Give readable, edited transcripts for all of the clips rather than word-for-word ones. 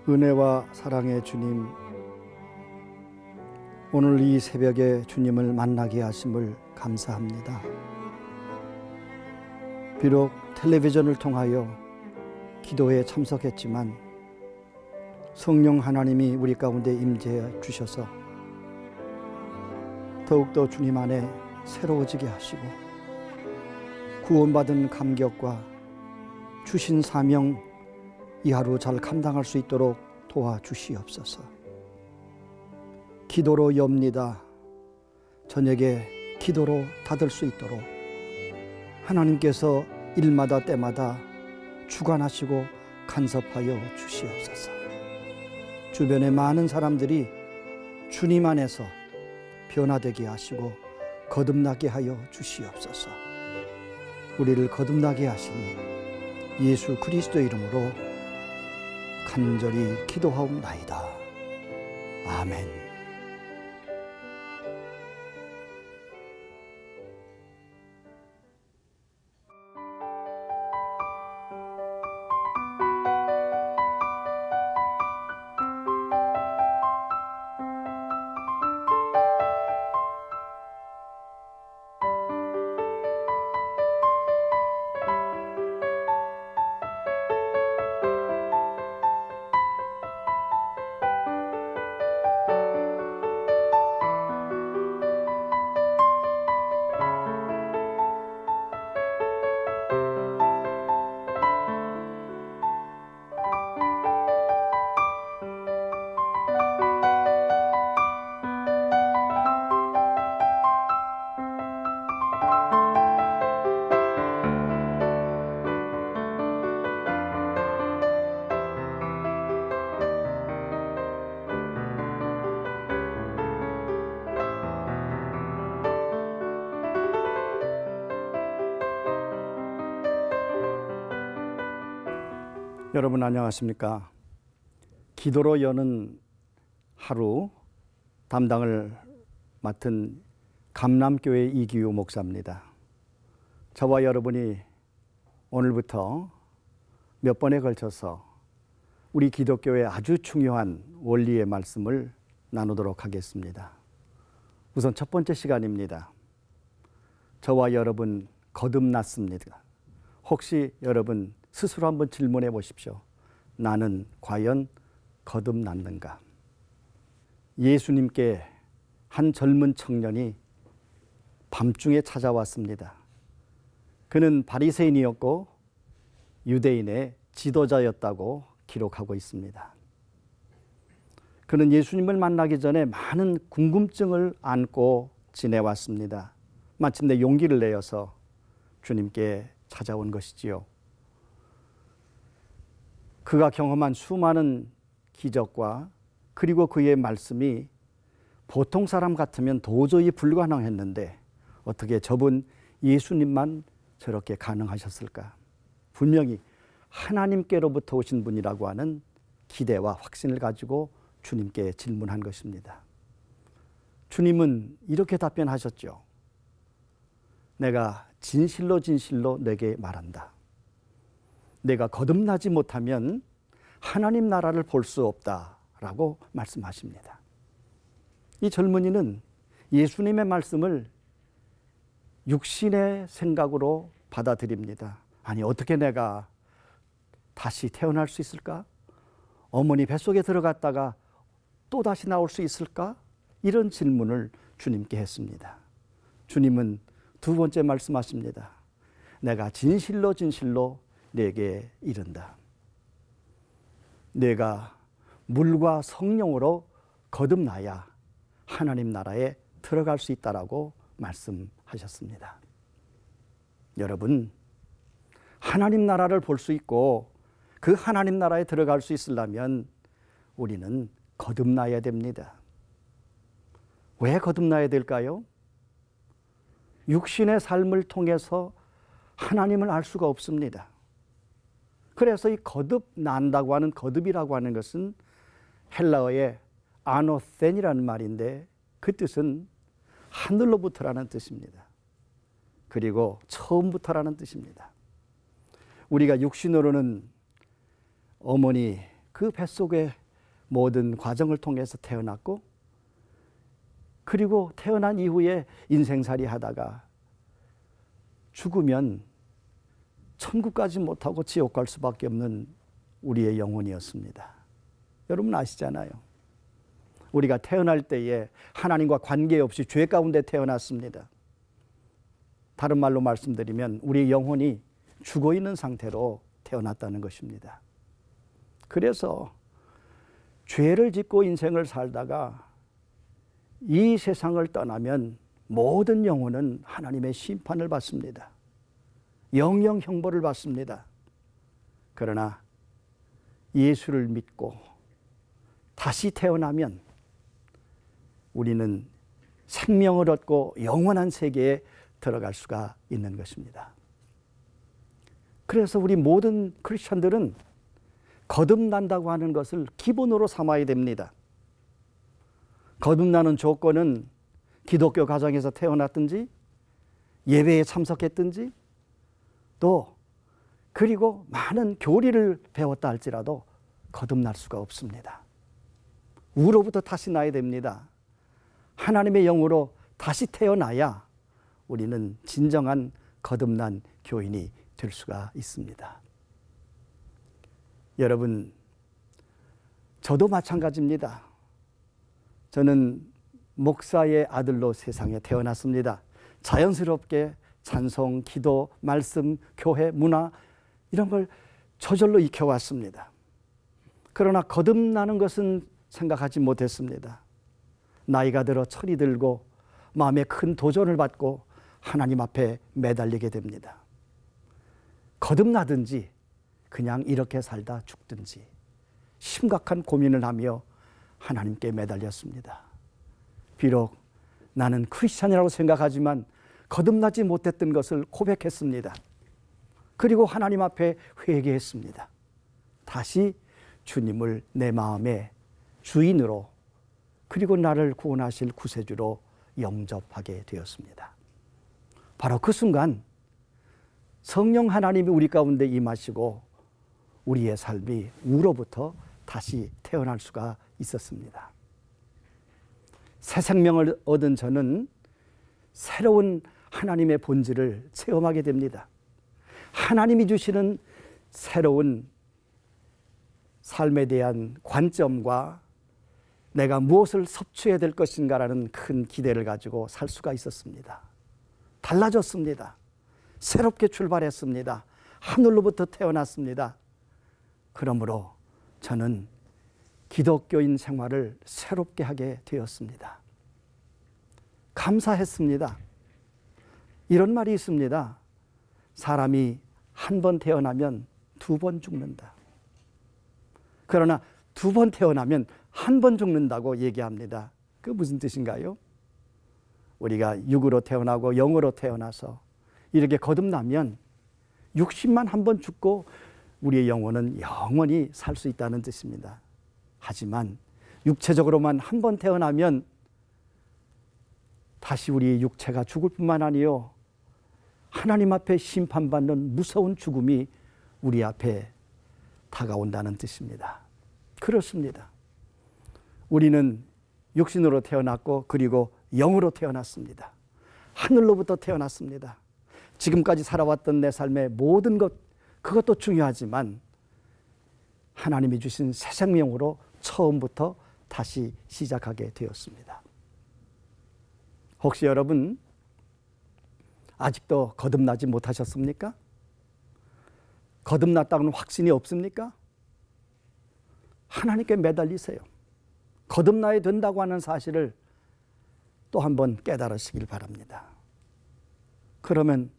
은혜와 사랑의 주님, 오늘 이 새벽에 주님을 만나게 하심을 감사합니다. 비록 텔레비전을 통하여 기도에 참석했지만 성령 하나님이 우리 가운데 임재해 주셔서 더욱더 주님 안에 새로워지게 하시고 구원받은 감격과 주신 사명 이 하루 잘 감당할 수 있도록 도와주시옵소서. 기도로 엽니다. 저녁에 기도로 닫을 수 있도록 하나님께서 일마다 때마다 주관하시고 간섭하여 주시옵소서. 주변의 많은 사람들이 주님 안에서 변화되게 하시고 거듭나게 하여 주시옵소서. 우리를 거듭나게 하신 예수 그리스도 이름으로 간절히 기도하옵나이다. 아멘. 여러분 안녕하십니까? 기도로 여는 하루 담당을 맡은 감남교회 이기우 목사입니다. 저와 여러분이 오늘부터 몇 번에 걸쳐서 우리 기독교의 아주 중요한 원리의 말씀을 나누도록 하겠습니다. 우선 첫 번째 시간입니다. 저와 여러분 거듭났습니다. 혹시 여러분 스스로 한번 질문해 보십시오. 나는 과연 거듭났는가? 예수님께 한 젊은 청년이 밤중에 찾아왔습니다. 그는 바리새인이었고 유대인의 지도자였다고 기록하고 있습니다. 그는 예수님을 만나기 전에 많은 궁금증을 안고 지내왔습니다. 마침내 용기를 내어서 주님께 찾아온 것이지요. 그가 경험한 수많은 기적과 그리고 그의 말씀이 보통 사람 같으면 도저히 불가능했는데 어떻게 저분 예수님만 저렇게 가능하셨을까? 분명히 하나님께로부터 오신 분이라고 하는 기대와 확신을 가지고 주님께 질문한 것입니다. 주님은 이렇게 답변하셨죠. 내가 진실로 진실로 내게 말한다. 내가 거듭나지 못하면 하나님 나라를 볼 수 없다라고 말씀하십니다. 이 젊은이는 예수님의 말씀을 육신의 생각으로 받아들입니다. 아니 어떻게 내가 다시 태어날 수 있을까? 어머니 뱃속에 들어갔다가 또 다시 나올 수 있을까? 이런 질문을 주님께 했습니다. 주님은 두 번째 말씀하십니다. 내가 진실로 진실로 내게 이른다. 내가 물과 성령으로 거듭나야 하나님 나라에 들어갈 수 있다라고 말씀하셨습니다. 여러분, 하나님 나라를 볼 수 있고 그 하나님 나라에 들어갈 수 있으려면 우리는 거듭나야 됩니다. 왜 거듭나야 될까요? 육신의 삶을 통해서 하나님을 알 수가 없습니다. 그래서 이 거듭난다고 하는 거듭이라고 하는 것은 헬라어의 아노센이라는 말인데 그 뜻은 하늘로부터라는 뜻입니다. 그리고 처음부터라는 뜻입니다. 우리가 육신으로는 어머니 그 뱃속의 모든 과정을 통해서 태어났고, 그리고 태어난 이후에 인생살이 하다가 죽으면 천국 가지 못하고 지옥 갈 수밖에 없는 우리의 영혼이었습니다. 여러분 아시잖아요. 우리가 태어날 때에 하나님과 관계없이 죄 가운데 태어났습니다. 다른 말로 말씀드리면 우리의 영혼이 죽어 있는 상태로 태어났다는 것입니다. 그래서 죄를 짓고 인생을 살다가 이 세상을 떠나면 모든 영혼은 하나님의 심판을 받습니다. 영영 형벌을 받습니다. 그러나 예수를 믿고 다시 태어나면 우리는 생명을 얻고 영원한 세계에 들어갈 수가 있는 것입니다. 그래서 우리 모든 크리스천들은 거듭난다고 하는 것을 기본으로 삼아야 됩니다. 거듭나는 조건은 기독교 가정에서 태어났든지 예배에 참석했든지 또 그리고 많은 교리를 배웠다 할지라도 거듭날 수가 없습니다. 우로부터 다시 나야 됩니다. 하나님의 영으로 다시 태어나야 우리는 진정한 거듭난 교인이 될 수가 있습니다. 여러분, 저도 마찬가지입니다. 저는 목사의 아들로 세상에 태어났습니다. 자연스럽게 찬송, 기도, 말씀, 교회, 문화 이런 걸 저절로 익혀왔습니다. 그러나 거듭나는 것은 생각하지 못했습니다. 나이가 들어 철이 들고 마음에 큰 도전을 받고 하나님 앞에 매달리게 됩니다. 거듭나든지 그냥 이렇게 살다 죽든지 심각한 고민을 하며 하나님께 매달렸습니다. 비록 나는 크리스찬이라고 생각하지만 거듭나지 못했던 것을 고백했습니다. 그리고 하나님 앞에 회개했습니다. 다시 주님을 내 마음의 주인으로 그리고 나를 구원하실 구세주로 영접하게 되었습니다. 바로 그 순간 성령 하나님이 우리 가운데 임하시고 우리의 삶이 우로부터 다시 태어날 수가 있었습니다. 새 생명을 얻은 저는 새로운 하나님의 본질을 체험하게 됩니다. 하나님이 주시는 새로운 삶에 대한 관점과 내가 무엇을 섭취해야 될 것인가라는 큰 기대를 가지고 살 수가 있었습니다. 달라졌습니다. 새롭게 출발했습니다. 하늘로부터 태어났습니다. 그러므로 저는 기독교인 생활을 새롭게 하게 되었습니다. 감사했습니다. 이런 말이 있습니다. 사람이 한 번 태어나면 두 번 죽는다. 그러나 두 번 태어나면 한 번 죽는다고 얘기합니다. 그 무슨 뜻인가요? 우리가 육으로 태어나고 영으로 태어나서 이렇게 거듭나면 육신만 한 번 죽고 우리의 영혼은 영원히 살 수 있다는 뜻입니다. 하지만 육체적으로만 한 번 태어나면 다시 우리의 육체가 죽을 뿐만 아니요 하나님 앞에 심판받는 무서운 죽음이 우리 앞에 다가온다는 뜻입니다. 그렇습니다. 우리는 육신으로 태어났고 그리고 영으로 태어났습니다. 하늘로부터 태어났습니다. 지금까지 살아왔던 내 삶의 모든 것 그것도 중요하지만 하나님이 주신 새 생명으로 처음부터 다시 시작하게 되었습니다. 혹시 여러분 아직도 거듭나지 못하셨습니까? 거듭났다고는 확신이 없습니까? 하나님께 매달리세요. 거듭나야 된다고 하는 사실을 또 한번 깨달으시길 바랍니다. 그러면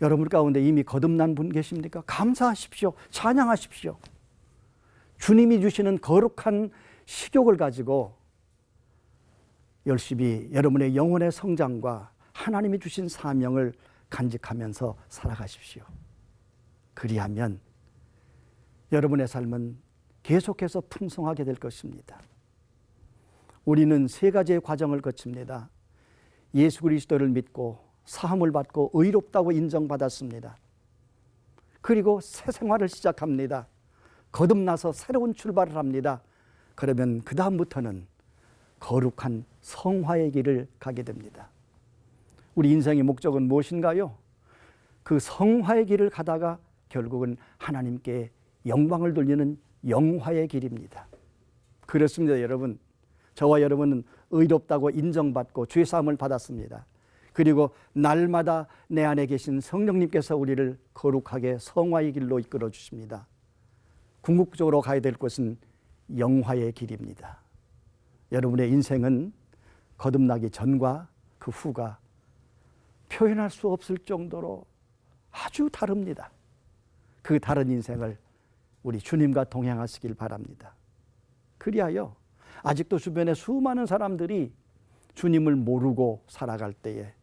여러분 가운데 이미 거듭난 분 계십니까? 감사하십시오. 찬양하십시오. 주님이 주시는 거룩한 식욕을 가지고 열심히 여러분의 영혼의 성장과 하나님이 주신 사명을 간직하면서 살아가십시오. 그리하면 여러분의 삶은 계속해서 풍성하게 될 것입니다. 우리는 세 가지의 과정을 거칩니다. 예수 그리스도를 믿고 사함을 받고 의롭다고 인정받았습니다. 그리고 새 생활을 시작합니다. 거듭나서 새로운 출발을 합니다. 그러면 그 다음부터는 거룩한 성화의 길을 가게 됩니다. 우리 인생의 목적은 무엇인가요? 그 성화의 길을 가다가 결국은 하나님께 영광을 돌리는 영화의 길입니다. 그렇습니다, 여러분. 저와 여러분은 의롭다고 인정받고 죄사함을 받았습니다. 그리고 날마다 내 안에 계신 성령님께서 우리를 거룩하게 성화의 길로 이끌어 주십니다. 궁극적으로 가야 될 곳은 영화의 길입니다. 여러분의 인생은 거듭나기 전과 그 후가 표현할 수 없을 정도로 아주 다릅니다. 그 다른 인생을 우리 주님과 동행하시길 바랍니다. 그리하여 아직도 주변에 수많은 사람들이 주님을 모르고 살아갈 때에,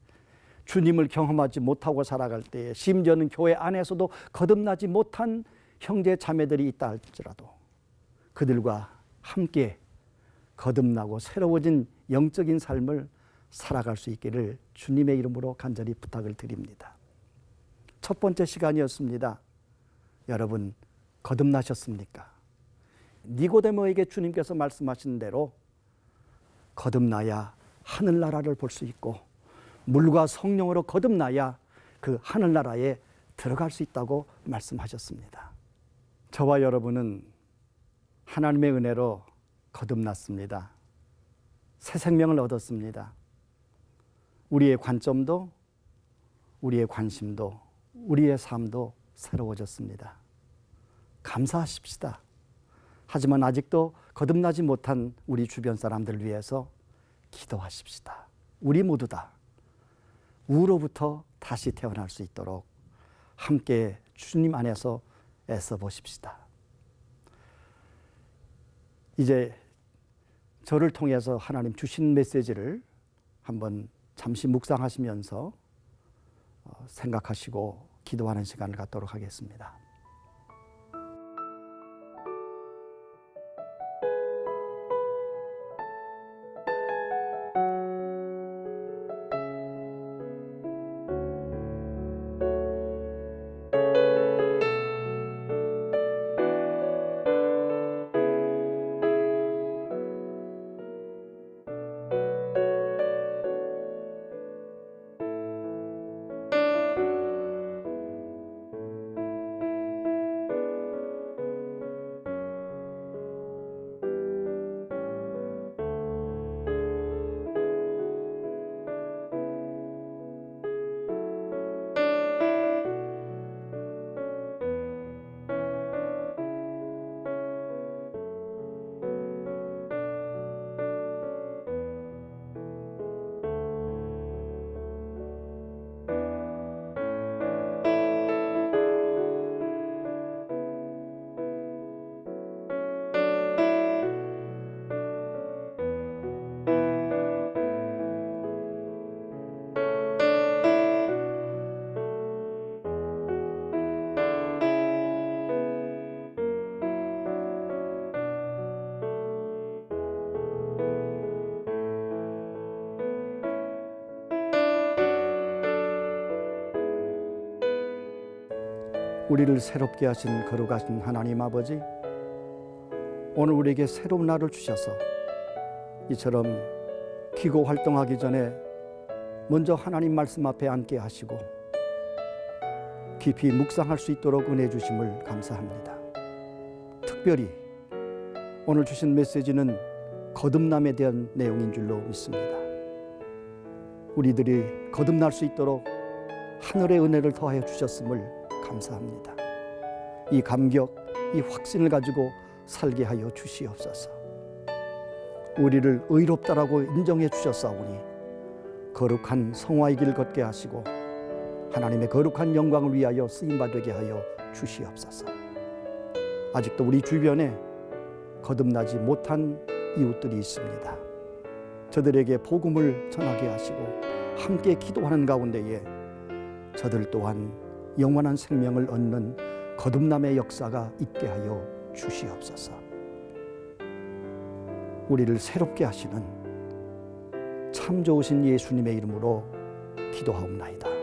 주님을 경험하지 못하고 살아갈 때에, 심지어는 교회 안에서도 거듭나지 못한 형제 자매들이 있다 할지라도 그들과 함께 거듭나고 새로워진 영적인 삶을 살아갈 수 있기를 주님의 이름으로 간절히 부탁을 드립니다. 첫 번째 시간이었습니다. 여러분, 거듭나셨습니까? 니고데모에게 주님께서 말씀하신 대로 거듭나야 하늘나라를 볼 수 있고 물과 성령으로 거듭나야 그 하늘나라에 들어갈 수 있다고 말씀하셨습니다. 저와 여러분은 하나님의 은혜로 거듭났습니다. 새 생명을 얻었습니다. 우리의 관점도, 우리의 관심도, 우리의 삶도 새로워졌습니다. 감사하십시다. 하지만 아직도 거듭나지 못한 우리 주변 사람들을 위해서 기도하십시다. 우리 모두 다 우로부터 다시 태어날 수 있도록 함께 주님 안에서 애써 보십시다. 이제 저를 통해서 하나님 주신 메시지를 한번 잠시 묵상하시면서 생각하시고 기도하는 시간을 갖도록 하겠습니다. 우리를 새롭게 하신 거룩하신 하나님 아버지, 오늘 우리에게 새로운 날을 주셔서 이처럼 기고 활동하기 전에 먼저 하나님 말씀 앞에 앉게 하시고 깊이 묵상할 수 있도록 은혜 주심을 감사합니다. 특별히 오늘 주신 메시지는 거듭남에 대한 내용인 줄로 믿습니다. 우리들이 거듭날 수 있도록 하늘의 은혜를 더하여 주셨음을 감사합니다. 이 감격, 이 확신을 가지고 살게 하여 주시옵소서. 우리를 의롭다라고 인정해 주셨사오니 거룩한 성화의 길 걷게 하시고 하나님의 거룩한 영광을 위하여 쓰임받게 하여 주시옵소서. 아직도 우리 주변에 거듭나지 못한 이웃들이 있습니다. 저들에게 복음을 전하게 하시고 함께 기도하는 가운데에 저들 또한 영원한 생명을 얻는 거듭남의 역사가 있게 하여 주시옵소서. 우리를 새롭게 하시는 참 좋으신 예수님의 이름으로 기도하옵나이다.